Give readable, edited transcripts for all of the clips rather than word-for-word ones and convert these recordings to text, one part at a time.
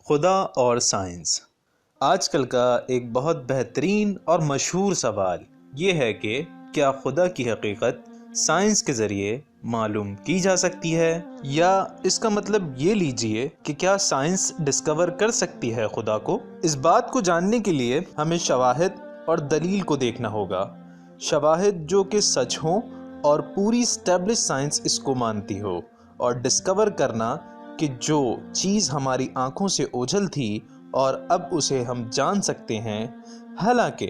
خدا اور سائنس۔ آج کل کا ایک بہت بہترین اور مشہور سوال یہ ہے کہ کیا خدا کی حقیقت سائنس کے ذریعے معلوم کی جا سکتی ہے، یا اس کا مطلب یہ لیجئے کہ کیا سائنس ڈسکور کر سکتی ہے خدا کو؟ اس بات کو جاننے کے لیے ہمیں شواہد اور دلیل کو دیکھنا ہوگا، شواہد جو کہ سچ ہوں اور پوری اسٹیبلش سائنس اس کو مانتی ہو، اور ڈسکور کرنا کہ جو چیز ہماری آنکھوں سے اوجھل تھی اور اب اسے ہم جان سکتے ہیں۔ حالانکہ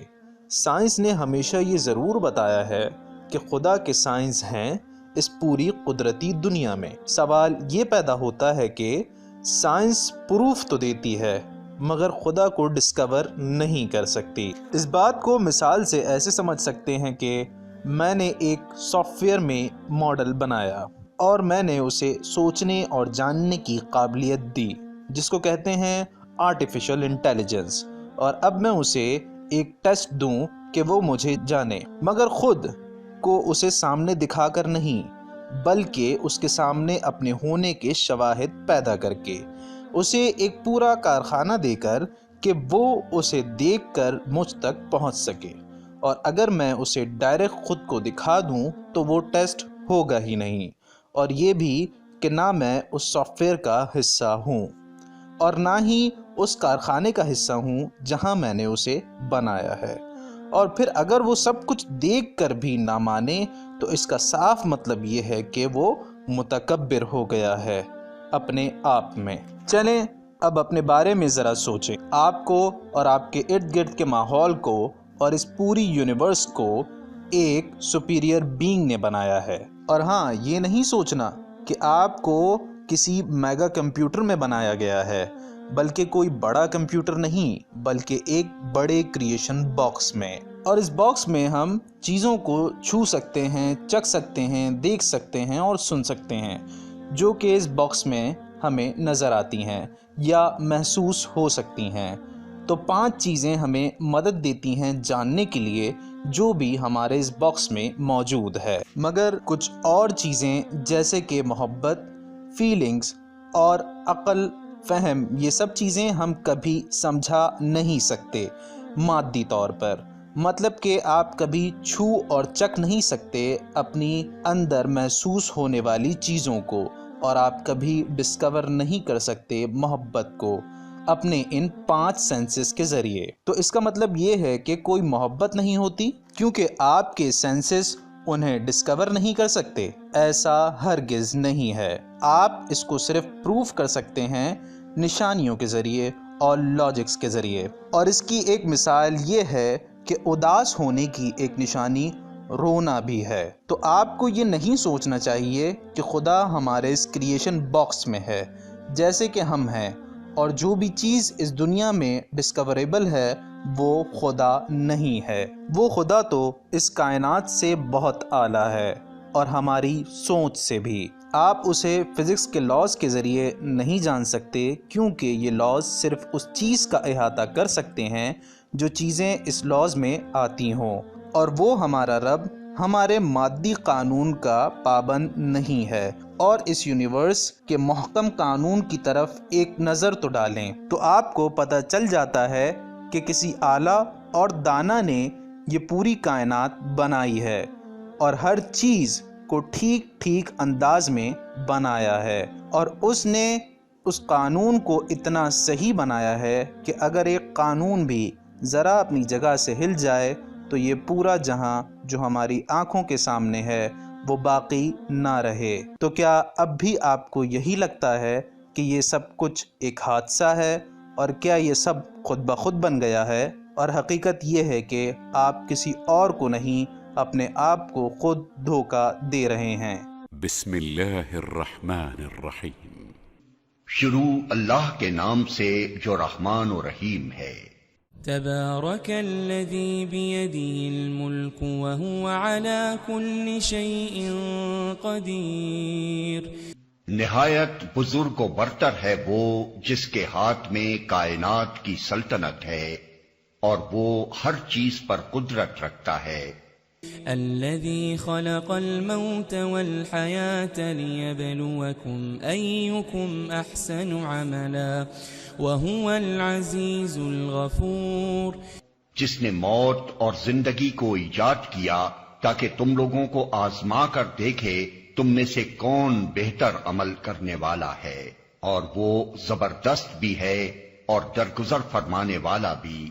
سائنس نے ہمیشہ یہ ضرور بتایا ہے کہ خدا کے سائنس ہیں اس پوری قدرتی دنیا میں۔ سوال یہ پیدا ہوتا ہے کہ سائنس پروف تو دیتی ہے مگر خدا کو ڈسکور نہیں کر سکتی۔ اس بات کو مثال سے ایسے سمجھ سکتے ہیں کہ میں نے ایک سافٹ ویئر میں ماڈل بنایا اور میں نے اسے سوچنے اور جاننے کی قابلیت دی، جس کو کہتے ہیں آرٹیفیشل انٹیلیجنس، اور اب میں اسے ایک ٹیسٹ دوں کہ وہ مجھے جانے، مگر خود کو اسے سامنے دکھا کر نہیں بلکہ اس کے سامنے اپنے ہونے کے شواہد پیدا کر کے، اسے ایک پورا کارخانہ دے کر کہ وہ اسے دیکھ کر مجھ تک پہنچ سکے۔ اور اگر میں اسے ڈائریکٹ خود کو دکھا دوں تو وہ ٹیسٹ ہوگا ہی نہیں، اور یہ بھی کہ نہ میں اس سافٹ ویئر کا حصہ ہوں اور نہ ہی اس کارخانے کا حصہ ہوں جہاں میں نے اسے بنایا ہے۔ اور پھر اگر وہ سب کچھ دیکھ کر بھی نہ مانے تو اس کا صاف مطلب یہ ہے کہ وہ متکبر ہو گیا ہے اپنے آپ میں۔ چلیں اب اپنے بارے میں ذرا سوچیں، آپ کو اور آپ کے ارد گرد کے ماحول کو اور اس پوری یونیورس کو ایک سپیریئر بینگ نے بنایا ہے۔ اور ہاں، یہ نہیں سوچنا کہ آپ کو کسی میگا کمپیوٹر میں بنایا گیا ہے، بلکہ کوئی بڑا کمپیوٹر نہیں بلکہ ایک بڑے کریشن باکس میں۔ اور اس باکس میں ہم چیزوں کو چھو سکتے ہیں، چکھ سکتے ہیں، دیکھ سکتے ہیں اور سن سکتے ہیں، جو کہ اس باکس میں ہمیں نظر آتی ہیں یا محسوس ہو سکتی ہیں۔ تو 5 چیزیں ہمیں مدد دیتی ہیں جاننے کے لیے جو بھی ہمارے اس باکس میں موجود ہے، مگر کچھ اور چیزیں جیسے کہ محبت، فیلنگز اور عقل، فہم، یہ سب چیزیں ہم کبھی سمجھا نہیں سکتے مادی طور پر۔ مطلب کہ آپ کبھی چھو اور چکھ نہیں سکتے اپنی اندر محسوس ہونے والی چیزوں کو، اور آپ کبھی ڈسکور نہیں کر سکتے محبت کو اپنے ان 5 سینسز کے ذریعے۔ تو اس کا مطلب یہ ہے کہ کوئی محبت نہیں ہوتی کیونکہ آپ کے سینسز انہیں ڈسکور نہیں کر سکتے؟ ایسا ہرگز نہیں ہے۔ آپ اس کو صرف پروف کر سکتے ہیں نشانیوں کے ذریعے اور لاجکس کے ذریعے۔ اور اس کی ایک مثال یہ ہے کہ اداس ہونے کی ایک نشانی رونا بھی ہے۔ تو آپ کو یہ نہیں سوچنا چاہیے کہ خدا ہمارے اس کریشن باکس میں ہے جیسے کہ ہم ہیں، اور جو بھی چیز اس دنیا میں ڈسکوریبل ہے وہ خدا نہیں ہے۔ وہ خدا تو اس کائنات سے بہت اعلیٰ ہے اور ہماری سوچ سے بھی۔ آپ اسے فزکس کے لاز کے ذریعے نہیں جان سکتے کیونکہ یہ لاز صرف اس چیز کا احاطہ کر سکتے ہیں جو چیزیں اس لاز میں آتی ہوں، اور وہ ہمارا رب ہمارے مادی قانون کا پابند نہیں ہے۔ اور اس یونیورس کے محکم قانون کی طرف ایک نظر تو ڈالیں تو آپ کو پتہ چل جاتا ہے کہ کسی اعلیٰ اور دانا نے یہ پوری کائنات بنائی ہے اور ہر چیز کو ٹھیک ٹھیک انداز میں بنایا ہے، اور اس نے اس قانون کو اتنا صحیح بنایا ہے کہ اگر ایک قانون بھی ذرا اپنی جگہ سے ہل جائے تو یہ پورا جہاں جو ہماری آنکھوں کے سامنے ہے وہ باقی نہ رہے۔ تو کیا اب بھی آپ کو یہی لگتا ہے کہ یہ سب کچھ ایک حادثہ ہے، اور کیا یہ سب خود بخود بن گیا ہے؟ اور حقیقت یہ ہے کہ آپ کسی اور کو نہیں اپنے آپ کو خود دھوکہ دے رہے ہیں۔ بسم اللہ الرحمن الرحیم۔ شروع اللہ کے نام سے جو رحمان و رحیم ہے۔ تبارک الذی بیدہ الملک وہو علی کل شیء قدیر۔ نہایت بزرگ و برتر ہے وہ جس کے ہاتھ میں کائنات کی سلطنت ہے اور وہ ہر چیز پر قدرت رکھتا ہے۔ الذي خلق الموت والحياة ليبلوكم أيكم أحسن عملا وهو العزيز الغفور. جس نے موت اور زندگی کو ایجاد کیا تاکہ تم لوگوں کو آزما کر دیکھے تم میں سے کون بہتر عمل کرنے والا ہے، اور وہ زبردست بھی ہے اور درگزر فرمانے والا بھی.